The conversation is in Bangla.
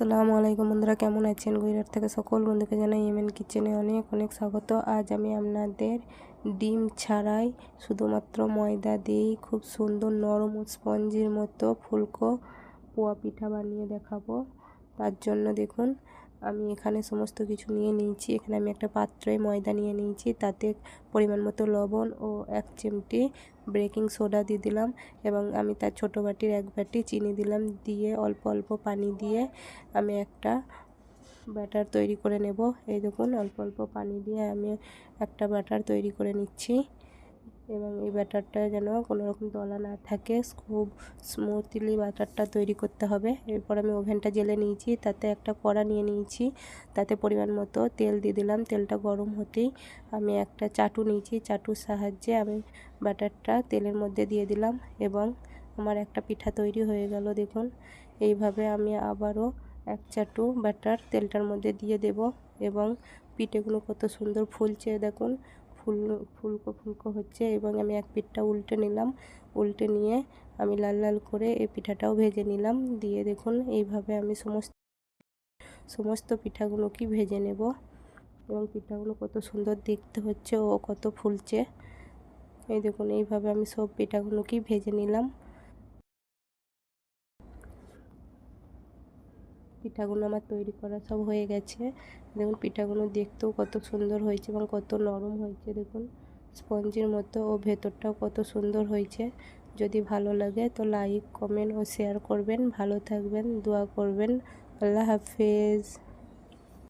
আসসালামু আলাইকুম বন্ধুরা, কেমন আছেন? গুজরাট থেকে সকল বন্ধুকে জানাই এমএন কিচেনে অনেক অনেক স্বাগত। আজ আমি আপনাদের ডিম ছাড়াই শুধুমাত্র ময়দা দিয়েই খুব সুন্দর নরম ও স্পঞ্জের মতো ফুলকো পোয়া পিঠা বানিয়ে দেখাবো। তার জন্য দেখুন আমি এখানে সমস্ত কিছু নিয়ে নিয়েছি। এখানে আমি একটা পাত্রে ময়দা নিয়ে নিয়েছি, তাতে পরিমাণ মতো লবণ ও 1 চিমটি বেকিং সোডা দিয়ে দিলাম এবং আমি তার ছোটো বাটির 1 বাটি চিনি দিলাম। দিয়ে অল্প অল্প পানি দিয়ে আমি একটা ব্যাটার তৈরি করে নেব। এই দেখুন অল্প অল্প পানি দিয়ে আমি একটা ব্যাটার তৈরি করে নিচ্ছি এবং এই ব্যাটারটা যেন কোনো রকম দলা না থাকে, খুব স্মুথলি ব্যাটারটা তৈরি করতে হবে। এরপর আমি ওভেনটা জ্বেলে নিয়েছি, তাতে একটা কড়া নিয়ে নিয়েছি, তাতে পরিমাণ মতো তেল দিয়ে দিলাম। তেলটা গরম হতেই আমি একটা চাটু নিয়েছি, চাটুর সাহায্যে আমি ব্যাটারটা তেলের মধ্যে দিয়ে দিলাম এবং আমার একটা পিঠা তৈরি হয়ে গেল। দেখুন এইভাবে আমি আবারও 1 চাটু ব্যাটার তেলটার মধ্যে দিয়ে দেব এবং পিঠেগুলো কত সুন্দর ফুলছে দেখুন, ফুলকো ফুলকো হচ্ছে এবং আমি এক পিঠটা উল্টে নিলাম। উল্টে নিয়ে আমি লাল লাল করে এই পিঠাটাও ভেজে নিলাম। দিয়ে দেখুন এইভাবে আমি সমস্ত পিঠাগুলোকে ভেজে নেব এবং পিঠাগুলো কত সুন্দর দেখতে হচ্ছে ও কত ফুলছে। এই দেখুন এইভাবে আমি সব পিঠাগুলোকেই ভেজে নিলাম। পিঠাগুলো আমার তৈরি করা সব হয়ে গেছে। দেখুন পিঠাগুলো দেখতেও কত সুন্দর হয়েছে এবং কত নরম হয়েছে, দেখুন স্পঞ্জের মতো, ও ভেতরটাও কত সুন্দর হয়েছে। যদি ভালো লাগে তো লাইক, কমেন্ট ও শেয়ার করবেন। ভালো থাকবেন, দোয়া করবেন। আল্লাহ হাফেজ।